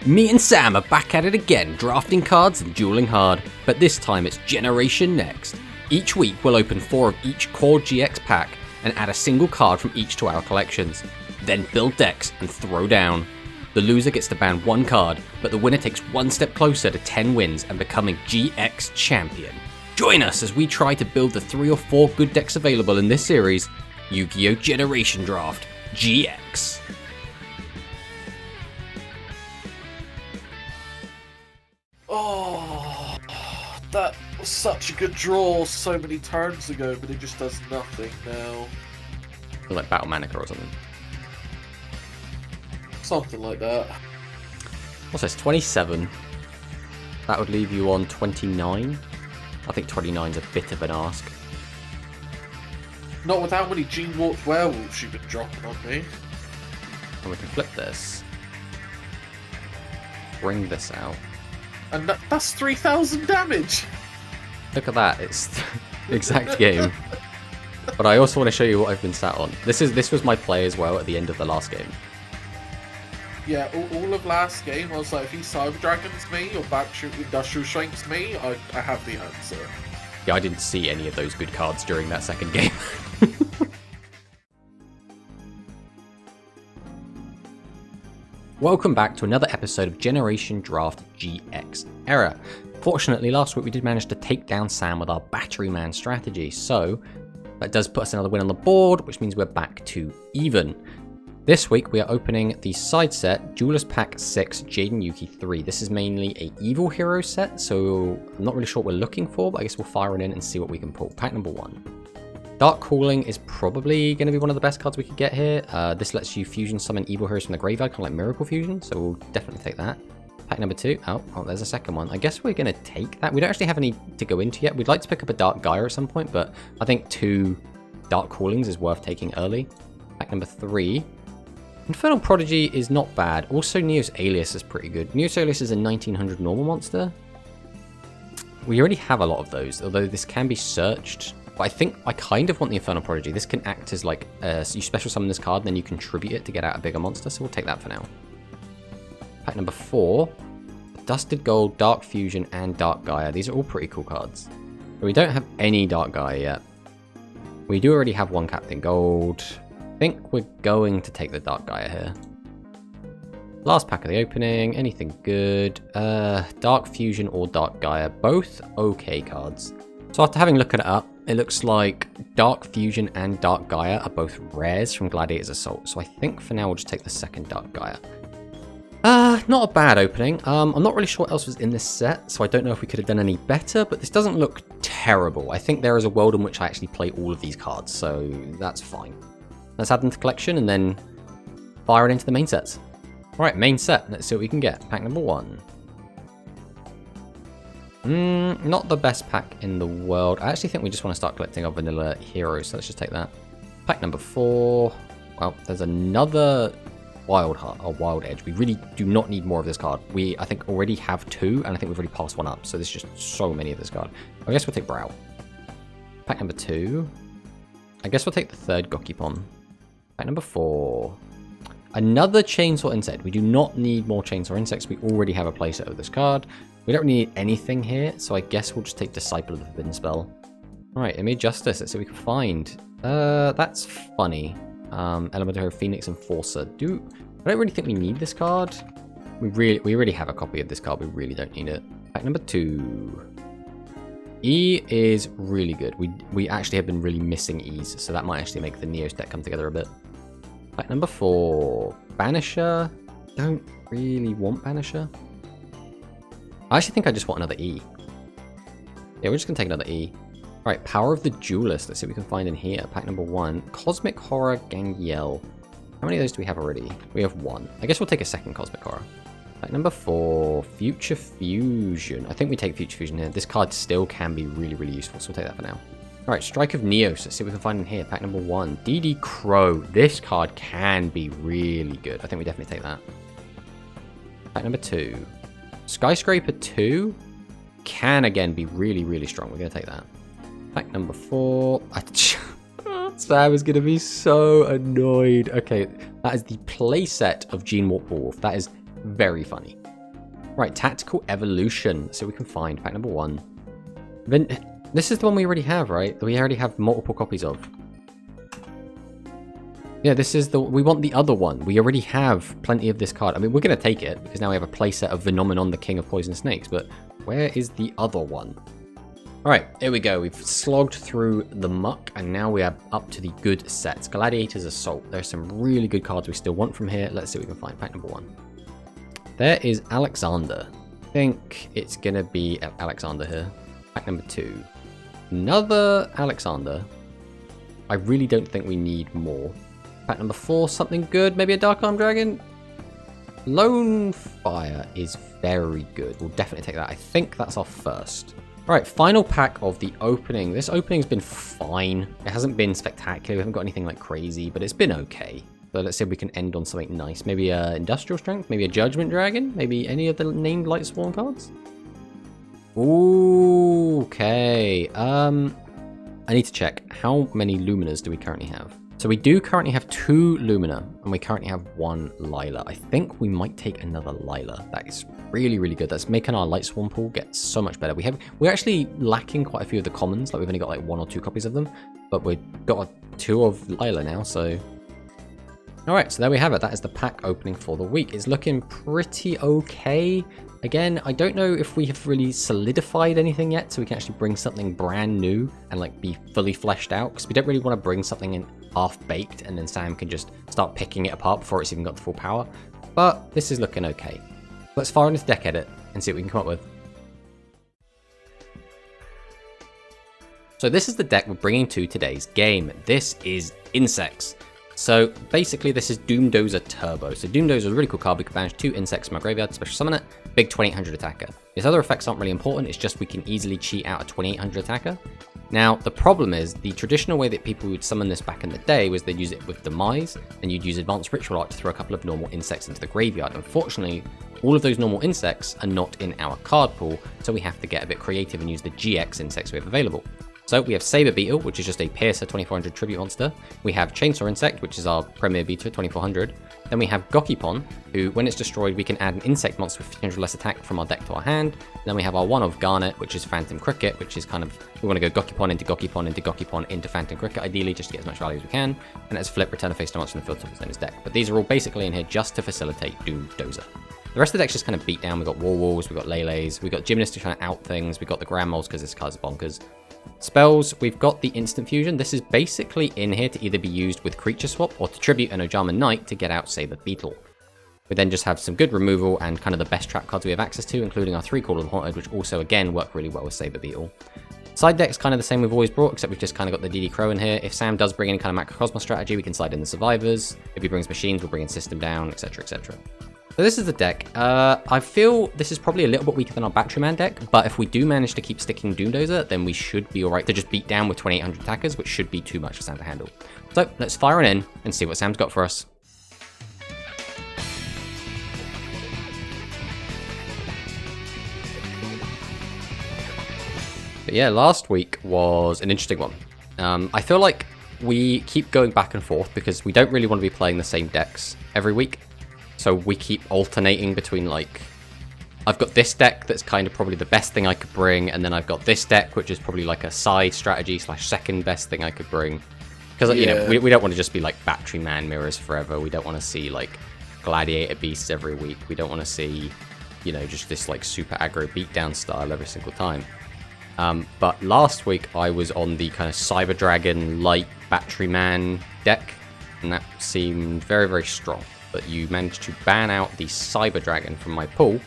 Me and Sam are back at it again, drafting cards and dueling hard, but this time it's Generation Next. Each week we'll open 4 of each core GX pack and add a single card from each to our collections. Then build decks and throw down. The loser gets to ban 1 card, but the winner takes 1 step closer to 10 wins and becoming GX champion. Join us as we try to build the 3 or 4 good decks available in this series, Yu-Gi-Oh! Generation Draft GX. Oh, that was such a good draw so many turns ago, but it just does nothing now. Like Battle Manica or something. Something like that. What's this, 27? That would leave you on 29. I think 29 is a bit of an ask. Not with how many Gene Warped Werewolves you've been dropping on me. And we can flip this. Bring this out. And that's 3,000 damage! Look at that, it's the exact game. But I also want to show you what I've been sat on. This was my play as well at the end of the last game. Yeah, all of last game, I was like, if he Cyber Dragons me or Backshoot Industrial Shanks me, I have the answer. Yeah, I didn't see any of those good cards during that second game. Welcome back to another episode of Generation Draft GX Era. Fortunately, last week we did manage to take down Sam with our Battery Man strategy, so that does put us another win on the board, which means we're back to even. This week we are opening the side set, Duelist Pack 6, Jaden Yuki 3. This is mainly a evil hero set, so I'm not really sure what we're looking for, but I guess we'll fire it in and see what we can pull. Pack number 1. Dark Calling is probably going to be one of the best cards we could get here. This lets you fusion summon evil heroes from the graveyard, kind of like Miracle Fusion, so we'll definitely take that. Pack number 2. Oh, there's a second one. I guess we're going to take that. We don't actually have any to go into yet. We'd like to pick up a Dark Gaia at some point, but I think 2 Dark Callings is worth taking early. Pack number 3. Infernal Prodigy is not bad. Also, Neos Alias is pretty good. Neos Alias is a 1900 normal monster. We already have a lot of those, although this can be searched. But I think I kind of want the Infernal Prodigy. This can act as like, so you special summon this card, and then you contribute it to get out a bigger monster, so we'll take that for now. Pack number 4. Dusted Gold, Dark Fusion, and Dark Gaia. These are all pretty cool cards. But we don't have any Dark Gaia yet. We do already have 1 Captain Gold. I think we're going to take the Dark Gaia here. Last pack of the opening. Anything good? Dark Fusion or Dark Gaia. Both okay cards. So after having looked it up, it looks like Dark Fusion and Dark Gaia are both rares from Gladiator's Assault. So I think for now we'll just take the second Dark Gaia. Not a bad opening. I'm not really sure what else was in this set, so I don't know if we could have done any better, but this doesn't look terrible. I think there is a world in which I actually play all of these cards, so that's fine. Let's add them to collection and then fire it into the main sets. Alright, main set. Let's see what we can get. Pack number 1. Not the best pack in the world. I actually think we just want to start collecting our vanilla heroes, so let's just take that. Pack number 4. Well, there's another Wild Heart, or Wild Edge. We really do not need more of this card. We, I think, already have 2, and I think we've already passed 1 up, so there's just so many of this card. I guess we'll take Brow. Pack number 2. I guess we'll take the 3rd Gokipon. Pack number 4. Another Chainsaw Insect. We do not need more Chainsaw Insects. We already have a playset of this card. We don't need anything here, so I guess we'll just take Disciple of the Forbidden Spell. Alright, Immediate Justice. Let's see what we can find. That's funny. Elemental Phoenix Enforcer. I don't really think we need this card. We already have a copy of this card. We really don't need it. Pack number 2. E is really good. We actually have been really missing E's, so that might actually make the Neos deck come together a bit. Pack number 4. Banisher. Don't really want Banisher. I actually think I just want another E. Yeah, we're just going to take another E. Alright, Power of the Duelist. Let's see what we can find in here. Pack number 1. Cosmic Horror Gangiel. How many of those do we have already? We have 1. I guess we'll take a second Cosmic Horror. Pack number 4. Future Fusion. I think we take Future Fusion here. This card still can be really, really useful, so we'll take that for now. Alright, Strike of Neos. Let's see what we can find in here. Pack number 1. DD Crow. This card can be really good. I think we definitely take that. Pack number 2. Skyscraper 2 can again be really, really strong. We're going to take that. Pack number 4. Sam is going to be so annoyed. Okay, that is the playset of Gene Warped Wolf. That is very funny. Right, Tactical Evolution. So we can find pack number 1. Then this is the one we already have, right? That we already have multiple copies of. Yeah, this is the... We want the other one. We already have plenty of this card. I mean, we're going to take it, because now we have a playset of Phenomenon, the King of Poison Snakes. But where is the other one? Alright, here we go. We've slogged through the muck, and now we are up to the good sets. Gladiator's Assault. There's some really good cards we still want from here. Let's see what we can find. Pack number 1. There is Alexander. I think it's going to be Alexander here. Pack number 2. Another Alexander. I really don't think we need more. Pack number 4, something good. Maybe a Dark Arm Dragon? Lone Fire is very good. We'll definitely take that. I think that's our first. Alright, final pack of the opening. This opening's been fine. It hasn't been spectacular. We haven't got anything like crazy, but it's been okay. So let's see if we can end on something nice. Maybe a Industrial Strength? Maybe a Judgment Dragon? Maybe any of the named Light Sworn cards? Ooh, okay. I need to check. How many Luminas do we currently have? So we do currently have 2 Lumina, and we currently have 1 Lila. I think we might take another Lila. That is really, really good. That's making our Light Swarm pool get so much better. We're actually lacking quite a few of the commons. Like, we've only got like 1 or 2 copies of them, but we've got 2 of Lila now, so... Alright, so there we have it. That is the pack opening for the week. It's looking pretty okay. Again, I don't know if we have really solidified anything yet, so we can actually bring something brand new and like be fully fleshed out, because we don't really want to bring something in half-baked and then Sam can just start picking it apart before it's even got the full power. But this is looking okay. Let's fire in this deck edit and see what we can come up with. So this is the deck we're bringing to today's game. This is Insects. So basically this is Doomdozer Turbo. So Doomdozer is a really cool card. We can banish 2 insects from our graveyard, special summon it, big 2800 attacker. His other effects aren't really important, it's just we can easily cheat out a 2800 attacker. Now the problem is, the traditional way that people would summon this back in the day was they'd use it with Demise, and you'd use Advanced Ritual Art to throw a couple of normal insects into the graveyard. Unfortunately, all of those normal insects are not in our card pool, so we have to get a bit creative and use the GX insects we have available. So we have Saber Beetle, which is just a Piercer 2400 tribute monster. We have Chainsaw Insect, which is our Premier Beater 2400. Then we have Gokipon, who, when it's destroyed, we can add an insect monster with 300 less attack from our deck to our hand. And then we have our one of Garnet, which is Phantom Cricket, which is kind of, we want to go Gokipon into Gokipon into Gokipon into Phantom Cricket, ideally, just to get as much value as we can. And let's flip, return a face to monster from the field top of his deck. But these are all basically in here just to facilitate Doomdozer. The rest of the deck's just kind of beat down. We've got Walls, we've got Lele's, we've got Gymnast to try to out things, we've got the Grand Moles because this card's bonkers. Spells, we've got the Instant Fusion. This is basically in here to either be used with Creature Swap or to tribute an Ojama Knight to get out Saber Beetle. We then just have some good removal and kind of the best trap cards we have access to, including our 3 Call of the Haunted, which also again work really well with Saber Beetle. Side deck's kind of the same we've always brought, except we've just kind of got the DD Crow in here. If Sam does bring any kind of Macrocosmos strategy, we can slide in the Survivors. If he brings Machines, we'll bring in System Down, etc, etc. So this is the deck. I feel this is probably a little bit weaker than our Batteryman deck, but if we do manage to keep sticking Doomdozer, then we should be alright to just beat down with 2800 attackers, which should be too much for Sam to handle. So let's fire it in and see what Sam's got for us. But yeah, last week was an interesting one. I feel like we keep going back and forth because we don't really want to be playing the same decks every week. So we keep alternating between, like, I've got this deck that's kind of probably the best thing I could bring, and then I've got this deck which is probably like a side strategy / second best thing I could bring. Because, you know, we don't want to just be like Batteryman mirrors forever. We don't want to see like Gladiator beasts every week. We don't want to see, you know, just this like super aggro beatdown style every single time. But last week I was on the kind of Cyber Dragon light Batteryman deck, and that seemed very, very strong. But you managed to ban out the Cyber Dragon from my pool,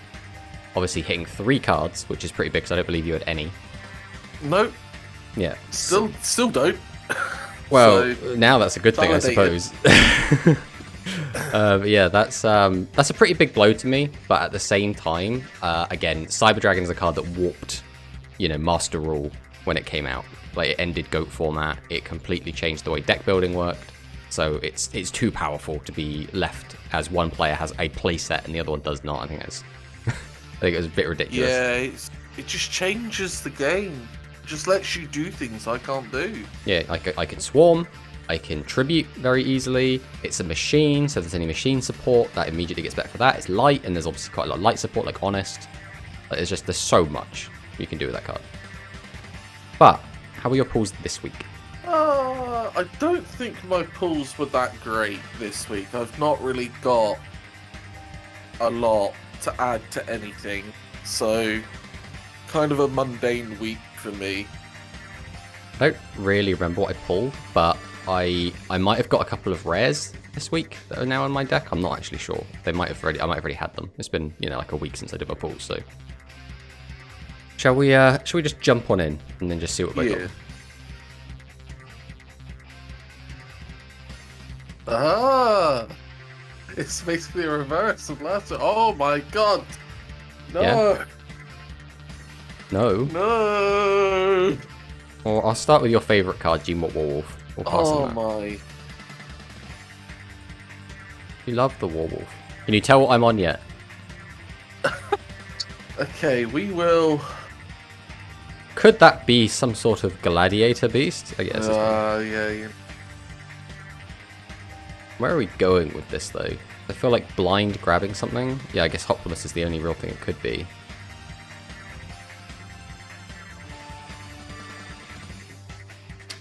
obviously hitting 3 cards, which is pretty big because I don't believe you had any. Nope. Yeah. Still don't. Well, so, now that's a good thing, I suppose. But yeah, that's a pretty big blow to me. But at the same time, again, Cyber Dragon is a card that warped, you know, Master Rule when it came out. Like, it ended GOAT format. It completely changed the way deck building worked. So it's too powerful to be left as one player has a playset and the other one does not. I think it was a bit ridiculous. Yeah, it just changes the game. It just lets you do things I can't do. Yeah, I can swarm. I can tribute very easily. It's a machine, so if there's any machine support, that immediately gets better for that. It's light, and there's obviously quite a lot of light support, like Honest. Like, there's so much you can do with that card. But how are your pulls this week? I don't think my pulls were that great this week. I've not really got a lot to add to anything, so kind of a mundane week for me. I don't really remember what I pulled, but I might have got a couple of rares this week that are now on my deck. I'm not actually sure. I might have already had them. It's been, like a week since I did my pulls, so shall we just jump on in and then just see what we got? It's basically a reverse of last one. Oh my god! No! Yeah. No? No! Well, I'll start with your favourite card, Gmod Warwolf. We'll pass on that. My. You love the Warwolf. Can you tell what I'm on yet? Okay, we will... Could that be some sort of Gladiator beast? I guess. Yeah. Where are we going with this, though? I feel like blind grabbing something. Yeah, I guess Hoptimus is the only real thing it could be.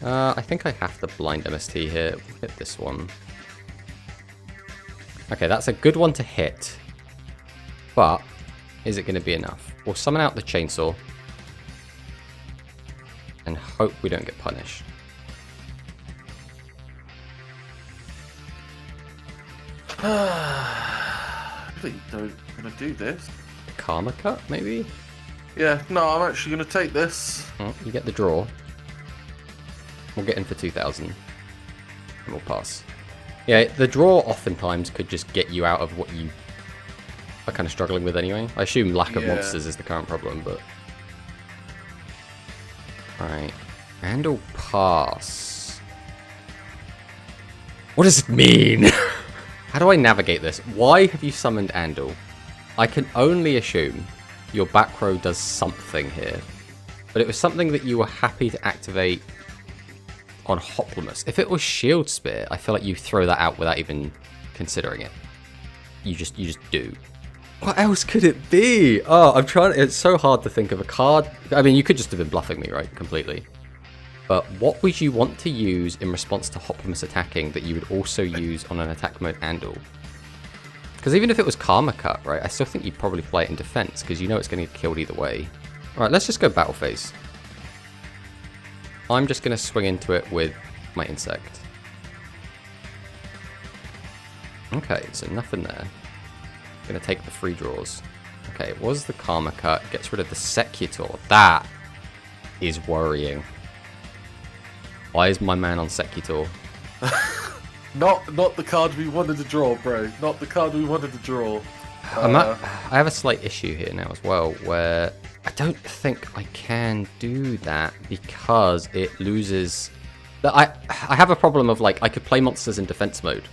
I think I have to blind MST here. We'll hit this one. Okay, that's a good one to hit. But is it going to be enough? We'll summon out the chainsaw. And hope we don't get punished. Really don't gonna do this. Karma cut, maybe? Yeah, no, I'm actually gonna take this. Oh, you get the draw. We'll get in for 2,000. And we'll pass. Yeah, the draw oftentimes could just get you out of what you are kind of struggling with anyway. I assume lack of monsters is the current problem, but... Alright. Andal pass. What does it mean? How do I navigate this? Why have you summoned Andal? I can only assume your back row does something here. But it was something that you were happy to activate on Hoplimus. If it was Shield Spear, I feel like you throw that out without even considering it. You just do. What else could it be? Oh, I'm trying. It's so hard to think of a card. I mean, you could just have been bluffing me, right? Completely. But what would you want to use in response to Hoplimus attacking that you would also use on an attack mode Andal? Because even if it was Karma Cut, right, I still think you'd probably play it in defense because you know it's going to get killed either way. Alright, let's just go battle phase. I'm just going to swing into it with my insect. Okay, so nothing there. Going to take the free draws. Okay, it was the Karma Cut. Gets rid of the Secutor. That is worrying. Why is my man on Secutor? Not the card we wanted to draw, bro. Not the card we wanted to draw. I have a slight issue here now as well, where I don't think I can do that because it loses... I have a problem of, like, I could play monsters in defense mode,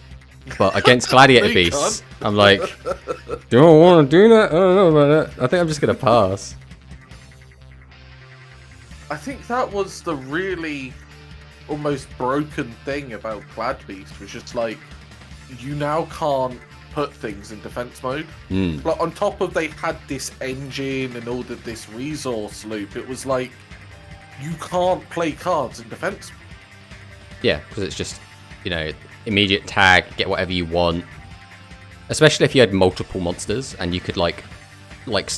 but against Gladiator beasts, I'm like, do I want to do that? I don't know about that. I think I'm just going to pass. I think that was the really almost broken thing about Glad Beast, was just like, you now can't put things in defense mode. Like, on top of they had this engine and all of this resource loop, it was like, you can't play cards in defense. Yeah, because it's just, immediate tag, get whatever you want. Especially if you had multiple monsters and you could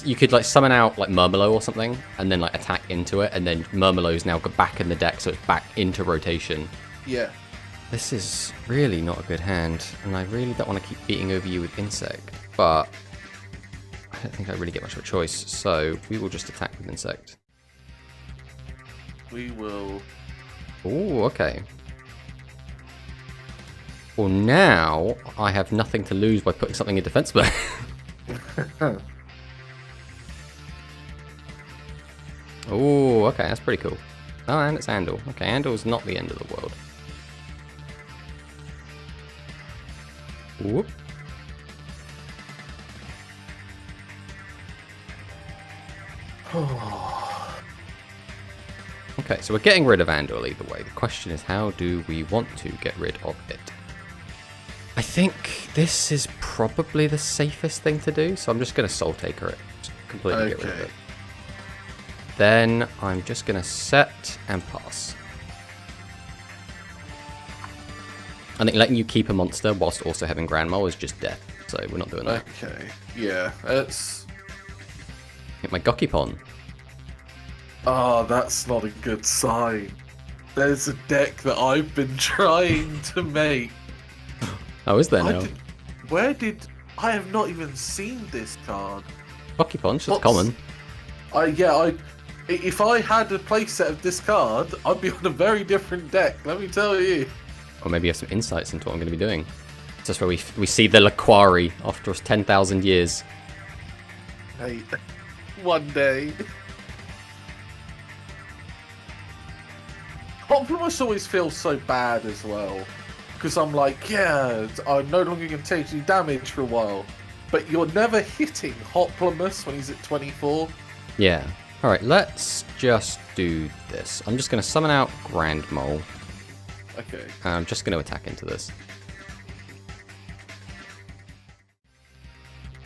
you could summon out like Murmelo or something and then like attack into it, and then Murmelo's now got back in the deck, so it's back into rotation. Yeah. This is really not a good hand, and I really don't want to keep beating over you with Insect, but I don't think I really get much of a choice, so we will just attack with Insect. We will... Ooh, okay. Well, now I have nothing to lose by putting something in defense mode. Ooh, okay, that's pretty cool. Oh, and it's Andal. Okay, Andal's not the end of the world. Whoop. Okay, so we're getting rid of Andor either way. The question is, how do we want to get rid of it? I think this is probably the safest thing to do, so I'm just going to Soul Taker it. Just completely get rid of it. Then I'm just going to set and pass. I think letting you keep a monster whilst also having Grand Mole is just death, so we're not doing that. Okay, yeah, it's... Hit my Gokipon. Oh, that's not a good sign. There's a deck that I've been trying to make. Oh, is there now? I have not even seen this card. Gokipon's just common. If I had a playset of this card, I'd be on a very different deck, let me tell you. Or maybe you have some insights into what I'm going to be doing. It's just where we see the Laquari after 10,000 years. Hey, one day. Optimus always feels so bad as well. Because I'm like, yeah, I'm no longer going to take any damage for a while. But you're never hitting Hoplimus when he's at 24. Yeah. Alright, let's just do this. I'm just going to summon out Grand Mole. Okay. And I'm just going to attack into this.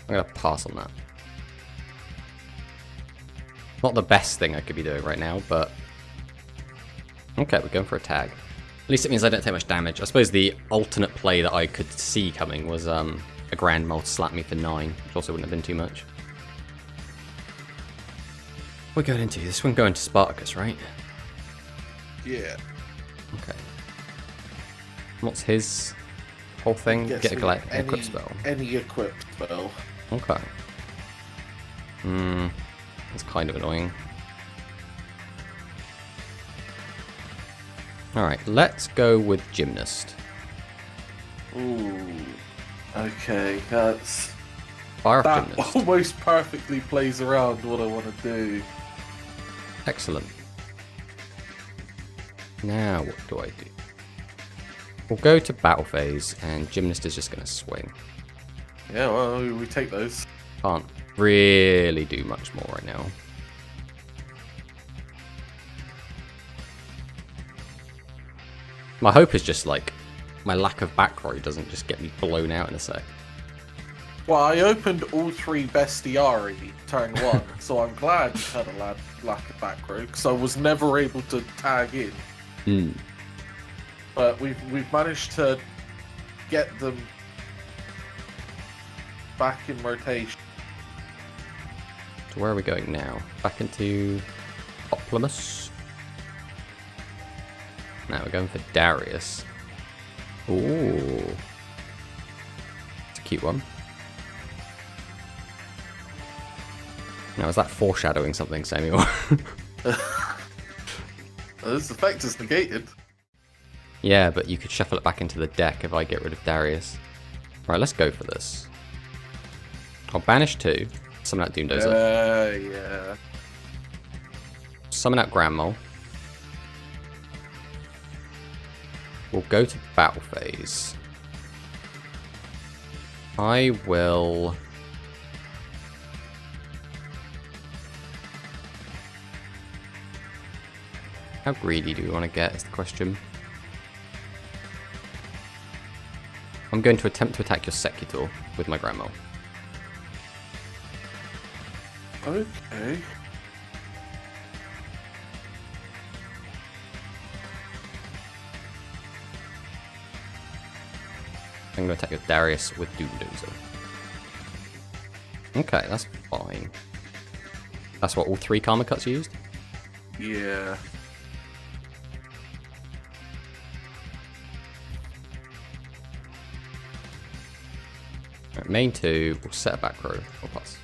I'm going to pass on that. Not the best thing I could be doing right now, but... Okay, we're going for a tag. At least it means I don't take much damage. I suppose the alternate play that I could see coming was a Grand Mole to slap me for 9, which also wouldn't have been too much. We're going into this one going to Spartacus, right? Yeah. Okay. What's his whole thing? Get a equip spell. Any equip spell. Okay. That's kind of annoying. Alright, let's go with Gymnast. Ooh. Okay, that's... Fire that Gymnast. Almost perfectly plays around what I want to do. Excellent. Now, what do I do? We'll go to Battle Phase, and Gymnast is just going to swing. Yeah, well, we take those. Can't really do much more right now. My hope is just like my lack of back row doesn't just get me blown out in a sec. Well, I opened all 3 Bestiari turn 1, so I'm glad you had a lack of back row, because I was never able to tag in. But we've managed to get them back in rotation. So where are we going now? Back into Hoplimus. Now we're going for Darius. Ooh. It's a cute one. Now, is that foreshadowing something, Samuel? This effect is negated. Yeah, but you could shuffle it back into the deck if I get rid of Darius. Right, let's go for this. I'll banish 2. Summon out Doomdozer. Yeah. Summon out Grand Mole. We'll go to Battle Phase. I will... How greedy do we want to get is the question. I'm going to attempt to attack your Secutor with my Grand Mole. Okay. I'm going to attack your Darius with Doomdozer. Okay, that's fine. That's what all 3 Karma Cuts used? Yeah. Right, main 2, we'll set a back row, or pass.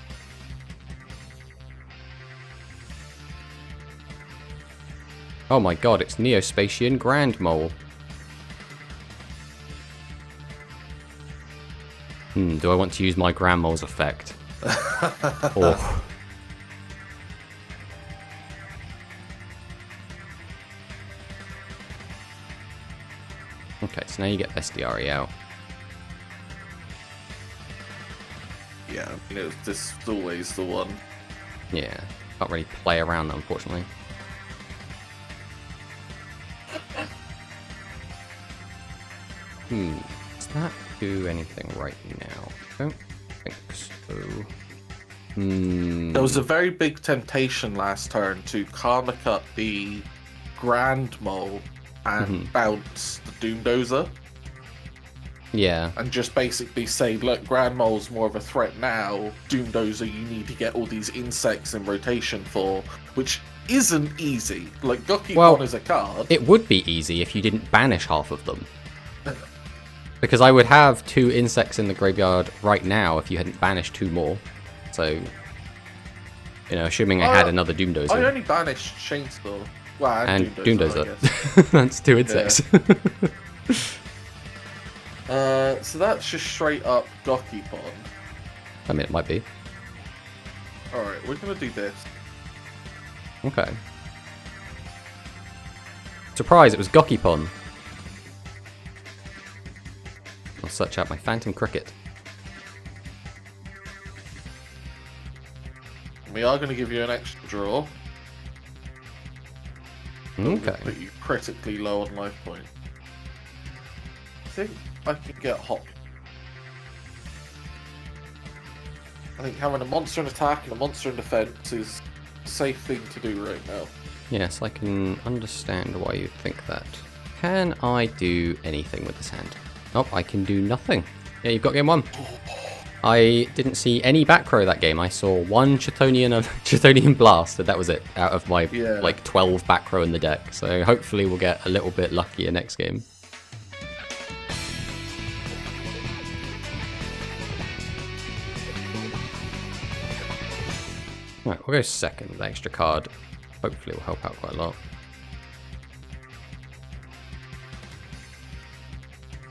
Oh my god, it's neo-spacian Grand Mole. Do I want to use my Grand Mole's effect? Oh. Okay, so now you get Bestiari out. Yeah, this is always the one. Yeah, can't really play around that, unfortunately. Does that do anything right now? I don't think so. There was a very big temptation last turn to karma cut the Grand Mole and bounce the Doomdozer. Yeah. And just basically say, look, Grand Mole's more of a threat now. Doomdozer, you need to get all these insects in rotation for, which isn't easy. Like, Gokipon is a card. It would be easy if you didn't banish half of them. Because I would have 2 insects in the graveyard right now if you hadn't banished 2 more. So, you know, assuming I had another Doomdozer. I only banished Chainsaw. Well, and Doomdozer. That's 2 insects. So that's just straight up Gokipon. I mean, it might be. Alright, we're gonna do this. Okay. Surprise, it was Gokipon. I'll search out my Phantom Cricket. We are going to give you an extra draw. Okay. Put you critically low on life point. I think I can get hot. I think having a monster in attack and a monster in defense is a safe thing to do right now. Yes, I can understand why you think that. Can I do anything with this hand? Oh, I can do nothing. Yeah, you've got game 1. I didn't see any back row that game. I saw 1 Chthonian Blast, and that was it, out of my like 12 back row in the deck. So hopefully we'll get a little bit luckier next game. Right, we'll go second with the extra card. Hopefully it will help out quite a lot.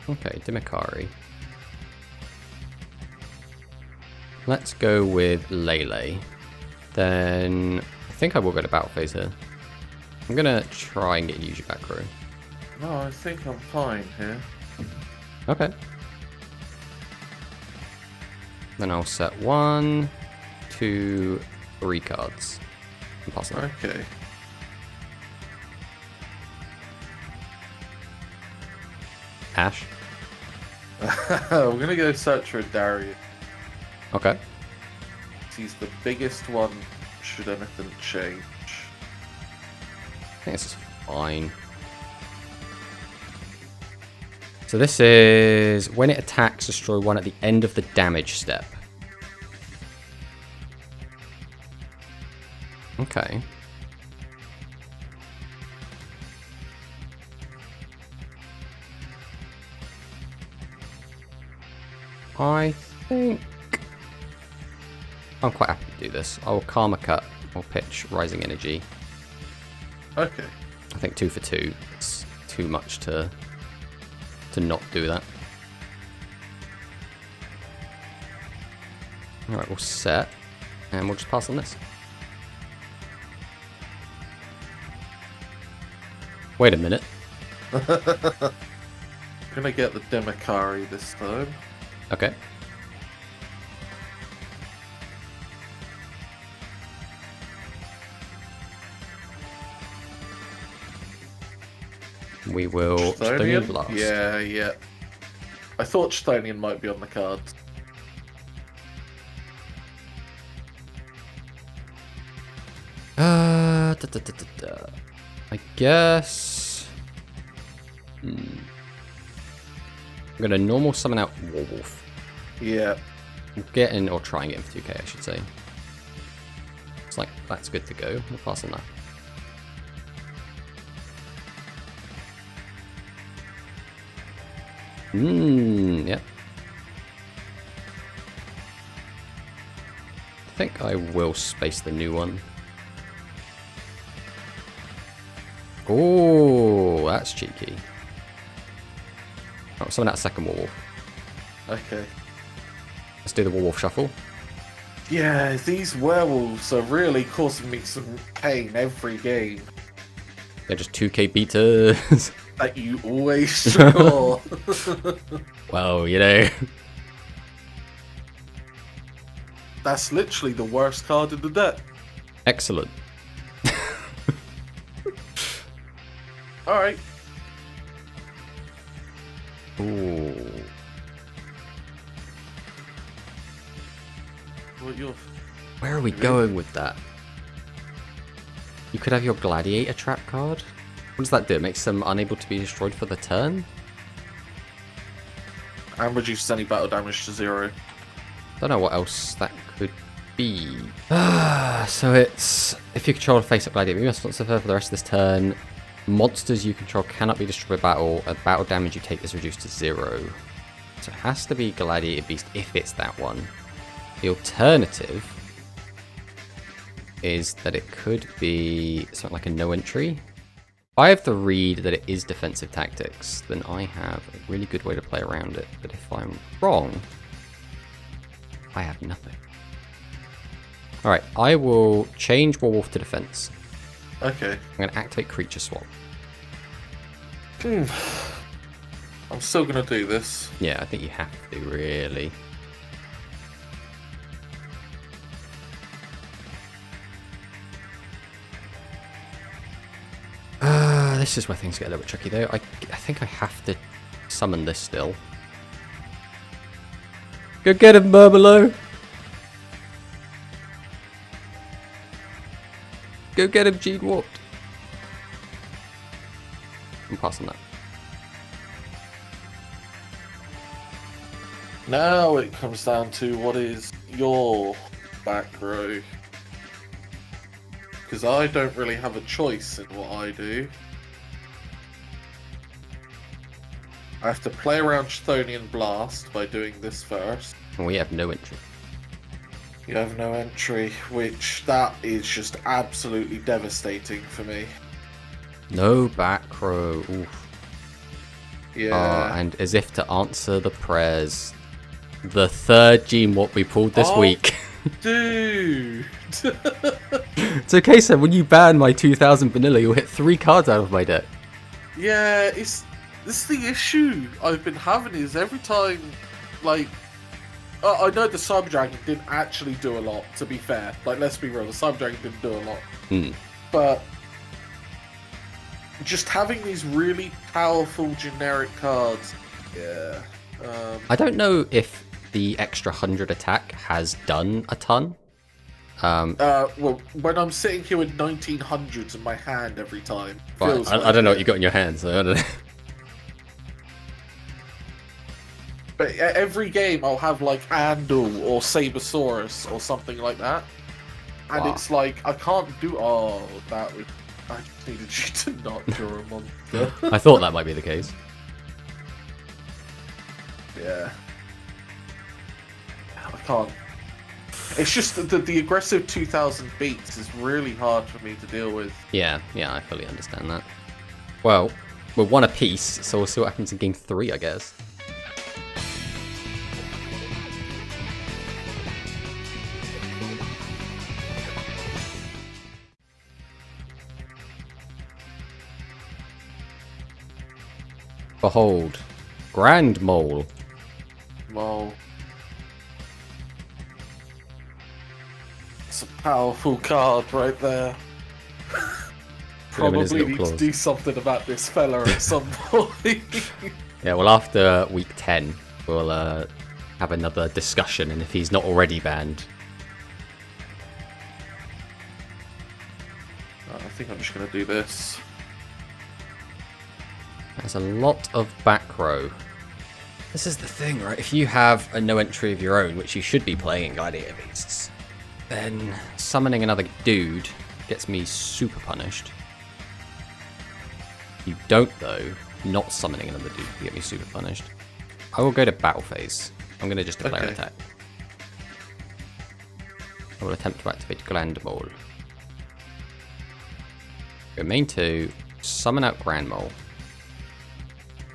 Okay, Dimikari. Let's go with Lele. Then I think I will go to battle phase here. I'm gonna try and get Yugioh back row. No, I think I'm fine here. Okay. Then I'll set 1, 2, 3 cards. And pass them. Okay. Ash. We're gonna go search for Darius. Okay. He's the biggest one should anything change. I think this is fine. So this is when it attacks, destroy 1 at the end of the damage step. Okay. I think I'm quite happy to do this. I will Karma Cut or pitch Rising Energy. Okay. I think 2 for 2. It's too much to not do that. Alright, we'll set. And we'll just pass on this. Wait a minute. Gonna get the Dimikari this time. Okay. We will Chthonian Blast. Yeah. I thought Chthonian might be on the cards. I guess. I'm gonna normal summon out Warwolf. Yeah. We'll get in, or try and get in for 2k, I should say. It's like that's good to go. We'll pass on that. Yep. I think I will space the new one. Oh, that's cheeky. Oh, summon that second Warwolf. Okay. Let's do the Warwolf shuffle. Yeah, these werewolves are really causing me some pain every game. They're just 2k beaters. That you always draw. Well, you know. That's literally the worst card in the deck. Excellent. Alright. Ooh. Where are we going with that? You could have your Gladiator trap card. What does that do? It makes them unable to be destroyed for the turn? And reduces any battle damage to 0. Don't know what else that could be. So it's... If you control a face-up Gladiator, you must not suffer for the rest of this turn. Monsters you control cannot be destroyed by battle. Battle damage you take is reduced to 0. So it has to be Gladiator Beast if it's that one. The alternative is that it could be something like a no entry. If I have the read that it is defensive tactics, then I have a really good way to play around it. But if I'm wrong, I have nothing. Alright, I will change Warwolf to defense. Okay. I'm going to activate Creature Swap. I'm still going to do this. Yeah, I think you have to, really. This is where things get a little bit tricky, though. I think I have to summon this still. Go get him, Murmelo! Go get him, Gene Warped! I'm passing that. Now it comes down to what is your back row. Because I don't really have a choice in what I do. I have to play around Chthonian Blast by doing this first. We have no entry. You have no entry, which that is just absolutely devastating for me. No back row. Oof. Yeah. And as if to answer the prayers, the third Gene Warp we pulled this week. Dude. It's okay, Sam. When you ban my 2000 vanilla, you'll hit 3 cards out of my deck. Yeah, this is the issue I've been having is every time, like, I know the Cyber Dragon didn't actually do a lot, to be fair. Like, let's be real, the Cyber Dragon didn't do a lot. But just having these really powerful generic cards, yeah. I don't know if the extra 100 attack has done a ton. Well, when I'm sitting here with 1900s in my hand every time, But I don't know what you got in your hands, so I don't know. But every game I'll have like Andal or Sabersaurus or something like that. And it's like, I can't do... Oh, that would... I just needed you to not draw a monster. I thought that might be the case. Yeah. I can't. It's just that the aggressive 2000 beats is really hard for me to deal with. Yeah, I fully understand that. Well, we're 1 apiece, so we'll see what happens in game 3, I guess. Behold, Grand Mole. Mole. It's a powerful card right there. Probably need to do something about this fella at some point. Yeah, well, after week 10, we'll have another discussion, and if he's not already banned. I think I'm just going to do this. There's a lot of back row. This is the thing, right? If you have a no entry of your own, which you should be playing in Gladiator Beasts, then summoning another dude gets me super punished. If you don't, though, not summoning another dude will get me super punished. I will go to battle phase. I'm going to just declare an attack. I will attempt to activate Grand Mole. Go main 2, summon out Grand Mole.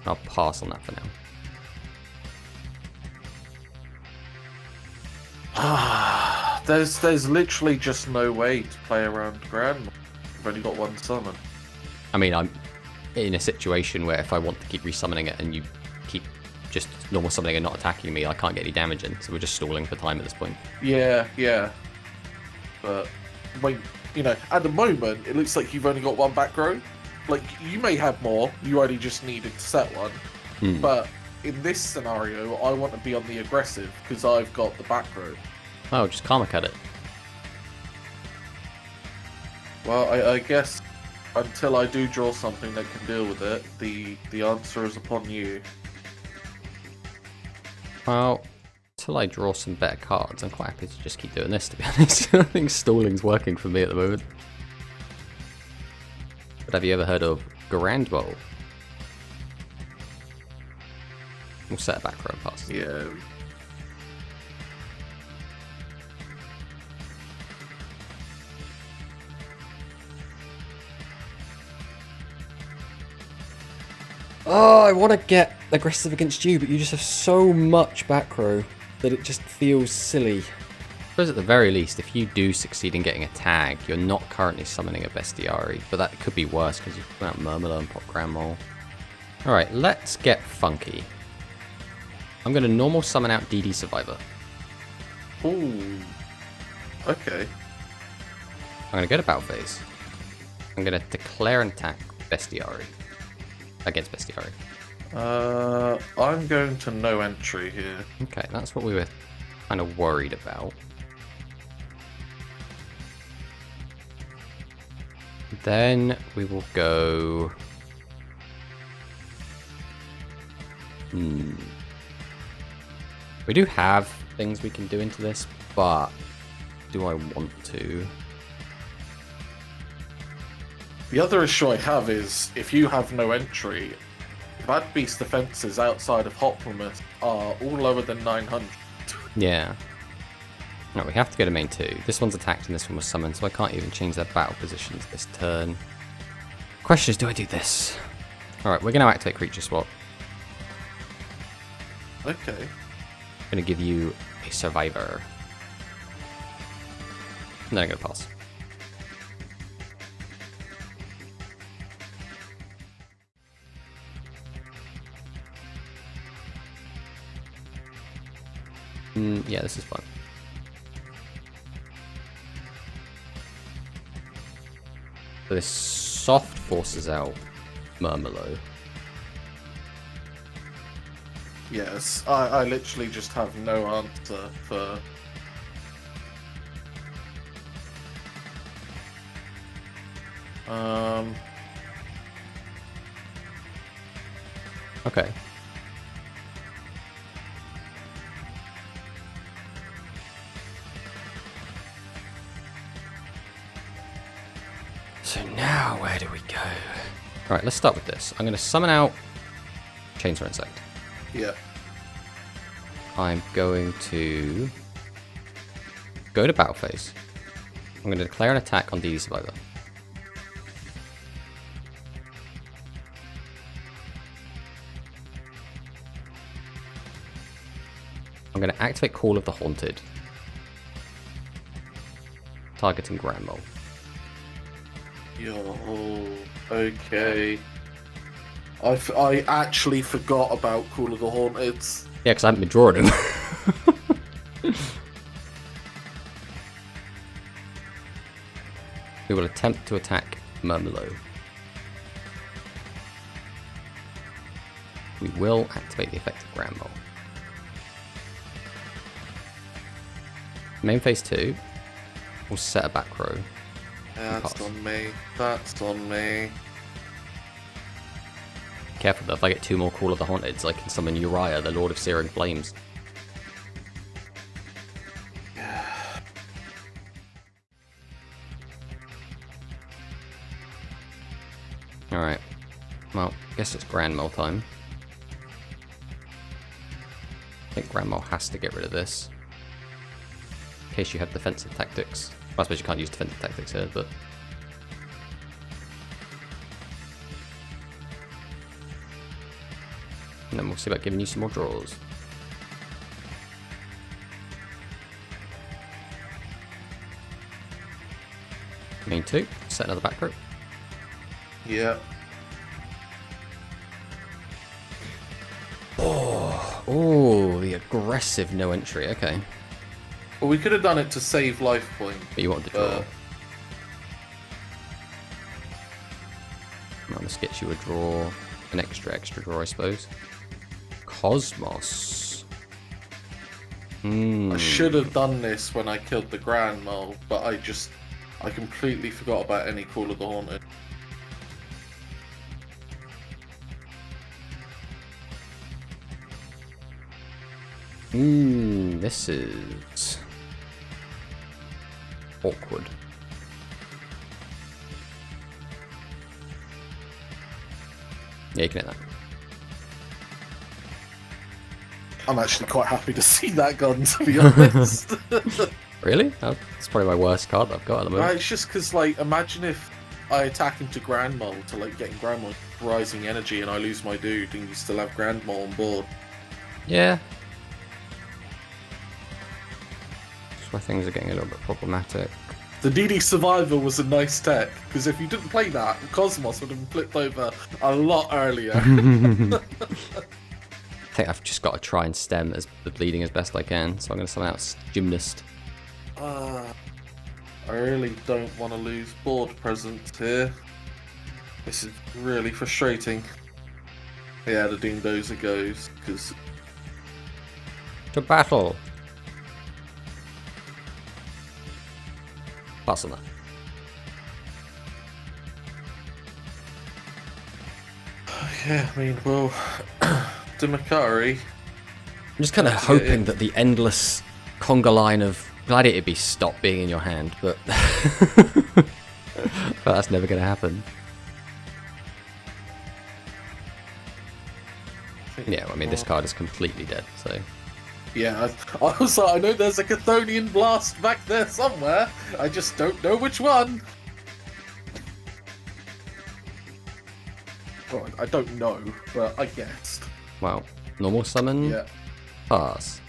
I'll pass on that for now. There's literally just no way to play around Grand. I've only got 1 summon. I mean, I'm in a situation where if I want to keep resummoning it and you keep just normal summoning and not attacking me, I can't get any damage in, so we're just stalling for time at this point. Yeah. But, when, you know, at the moment, it looks like you've only got 1 back row. Like, you may have more, you only just needed to set 1. But in this scenario, I want to be on the aggressive because I've got the back row. Oh, just karma cut it. Well, I guess until I do draw something that can deal with it, the answer is upon you. Well, until I draw some better cards, I'm quite happy to just keep doing this, to be honest. I think stalling's working for me at the moment. But have you ever heard of Grand Bowl? We'll set it back for a pass. Yeah. Oh, I want to get aggressive against you, but you just have so much back row that it just feels silly. I suppose at the very least, if you do succeed in getting a tag, you're not currently summoning a Bestiari, but that could be worse because you've put out Murmula and pop Grand Mole. Alright, let's get funky. I'm going to normal summon out DD Survivor. Ooh. Okay. I'm going to go to battle phase. I'm going to declare an attack Bestiari. Against Bestiari. I'm going to no entry here. Okay, that's what we were kind of worried about. Then we will go... We do have things we can do into this, but do I want to? The other issue I have is, if you have no entry, Bad Beast defenses outside of Hoplomith are all lower than 900. Yeah. No, we have to go to main 2. This one's attacked and this one was summoned, so I can't even change their battle positions this turn. Question is, do I do this? Alright, we're going to activate Creature Swap. Okay. I'm going to give you a Survivor. And then I'm going to pass. Yeah, this is fun. So this soft forces out Murmolo. Yes, I literally just have no answer for... Okay. So now, where do we go? Alright, let's start with this. I'm going to summon out Chainsaw Insect. Yeah. I'm going to go to battle phase. I'm going to declare an attack on DD Survivor. I'm going to activate Call of the Haunted. Targeting Grand Mole. Yo, okay. I actually forgot about Call of the Haunted. Yeah, because I haven't been drawing him. We will attempt to attack Murmolo. We will activate the effect of Grand Mole. Main phase 2. We'll set a back row. That's on me. That's on me. Careful though, if I get 2 more Call of the Haunteds, I can summon Uriah, the Lord of Searing Flames. Alright. Well, I guess it's Grand Mole time. I think Grand Mole has to get rid of this. In case you have defensive tactics. Well, I suppose you can't use defensive tactics here, but... And then we'll see about giving you some more draws. Main 2, set another back row. Yeah. Oh, the aggressive no entry, okay. Well, we could have done it to save life point. But you wanted to draw. Well, this gets you a draw, an extra draw, I suppose. Cosmos. I should have done this when I killed the Grand Mole, but I completely forgot about any Call of the Haunted. This is awkward. Yeah, you can hit that. I'm actually quite happy to see that gun, to be honest. Really? That's probably my worst card that I've got at the moment. It's just because, like, imagine if I attack into Grand Mole to, like, getting Grand Mole rising energy and I lose my dude and you still have Grand Mole on board. Yeah. That's where things are getting a little bit problematic. The DD Survivor was a nice tech, because if you didn't play that, Cosmos would have been flipped over a lot earlier. I think I've just got to try and stem the bleeding as best I can, so I'm going to summon out Gymnast. I really don't want to lose board presence here. This is really frustrating. Yeah, the Doomdozer goes, because... To battle! Pass on that. Yeah, I mean, well, Demakari. I'm just kind of hoping that the endless conga line of Gladiator beasts stop being in your hand, but, but that's never going to happen. Yeah, well, I mean, this card is completely dead, so... Yeah, I was like, I know there's a Chthonian blast back there somewhere. I just don't know which one. Well, I don't know, but I guessed. Well, normal summon, Yeah. pass.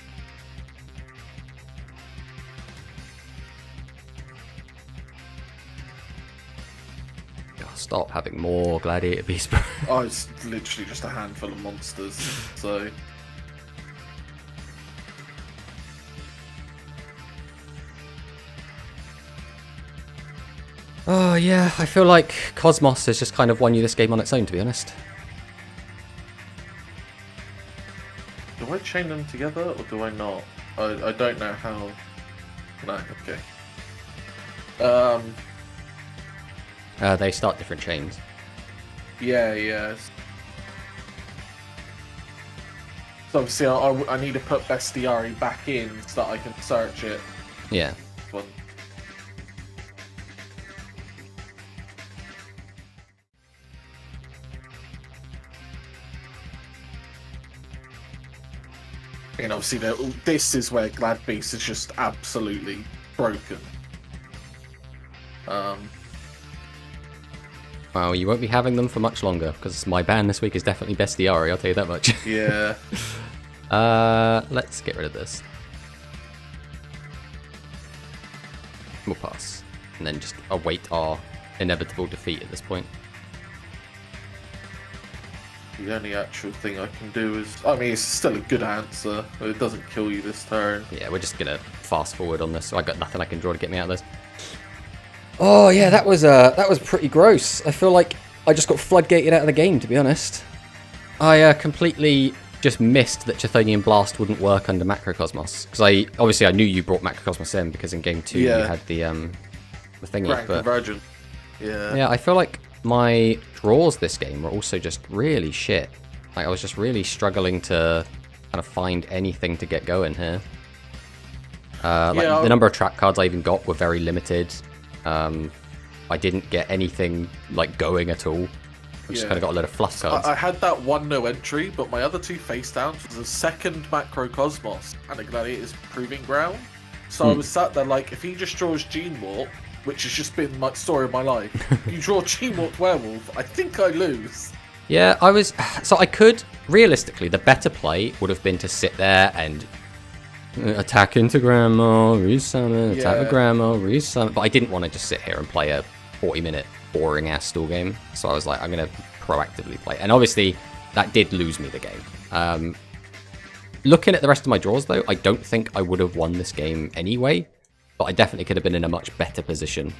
Oh, stop having more Gladiator beasts, bro. Oh, it's literally just a handful of monsters, so... Oh yeah, I feel like Cosmos has just kind of won you this game on its own, to be honest. Do I chain them together, or do I not? I don't know how... No, okay. They start different chains. Yeah. So obviously I need to put Bestiari back in so that I can search it. Yeah. One. And obviously this is where Glad Beast is just absolutely broken. Well, you won't be having them for much longer, because my ban this week is definitely Bestiari, I'll tell you that much. Yeah. Let's get rid of this. We'll pass. And then just await our inevitable defeat at this point. The only actual thing I can do is... I mean, it's still a good answer, but it doesn't kill you this turn. Yeah, we're just gonna fast forward on this. So I got nothing I can draw to get me out of this. Oh yeah, that was pretty gross. I feel like I just got floodgated out of the game, to be honest. I completely just missed that Chthonian Blast wouldn't work under Macrocosmos, because I knew you brought Macrocosmos in because in game 2 you had the thingy. Grand but Convergent. Yeah. Yeah, I feel like my draws this game were also just really shit. Like I was just really struggling to kind of find anything to get going here. The number of trap cards I even got were very limited. I didn't get anything like going at all. I just kind of got a lot of fluff cards. I had that one no entry, but my other two face downs was a second Macrocosmos and a Gladiator's Proving Ground. So I was sat there like, if he just draws Gene Warp, which has just been my story of my life, you draw Gene Warp Werewolf, I think I lose. Yeah, so I could, realistically, the better play would have been to sit there and attack into Grandma, resummon, attack with Grandma, resummon. But I didn't want to just sit here and play a 40-minute boring ass stall game. So I was like, I'm going to proactively play. And obviously, that did lose me the game. Looking at the rest of my draws, though, I don't think I would have won this game anyway. But I definitely could have been in a much better position.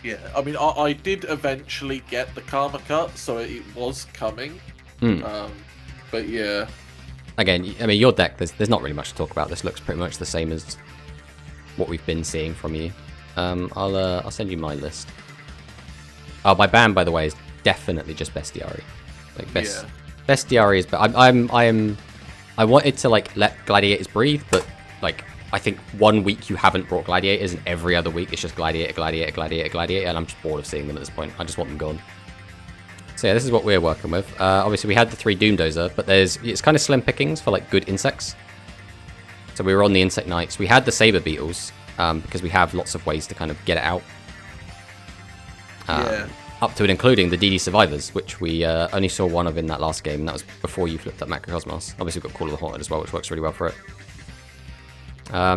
Yeah, I mean, I did eventually get the Karma Cut, so it was coming. But yeah. again, I mean, your deck, there's not really much to talk about. This looks pretty much the same as what we've been seeing from you. I'll send you my list. Oh, my ban, by the way, is definitely just Bestiary. Like Bestiary is, but I wanted to like let Gladiators breathe, but like I think 1 week you haven't brought Gladiators, and every other week it's just Gladiator, Gladiator, Gladiator, Gladiator, and I'm just bored of seeing them at this point. I just want them gone. So yeah, this is what we're working with. Obviously we had the 3 Doomdozer, but it's kind of slim pickings for like good insects. So we were on the Insect Knights. We had the Saber Beetles, because we have lots of ways to kind of get it out. Up to and including the DD Survivors, which we only saw one of in that last game, and that was before you flipped up Macrocosmos. Obviously we've got Call of the Haunted as well, which works really well for it.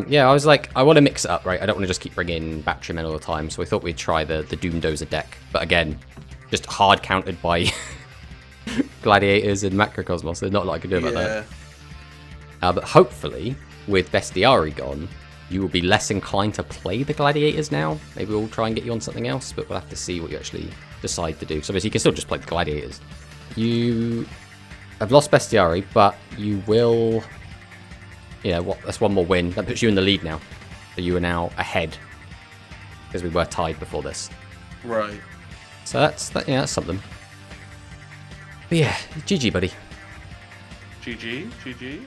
Yeah, I was like, I want to mix it up, right? I don't want to just keep bringing Battery Men all the time, so we thought we'd try the Doomdozer deck. But again, just hard countered by Gladiators and Macrocosmos. There's not a lot I can do about that. But hopefully, with Bestiary gone, you will be less inclined to play the Gladiators now. Maybe we'll try and get you on something else, but we'll have to see what you actually decide to do. So obviously you can still just play the Gladiators. You have lost Bestiary, but you will... Yeah, that's one more win. That puts you in the lead now. So you are now ahead. Because we were tied before this. Right. So that's something. But yeah, GG, buddy. GG, GG.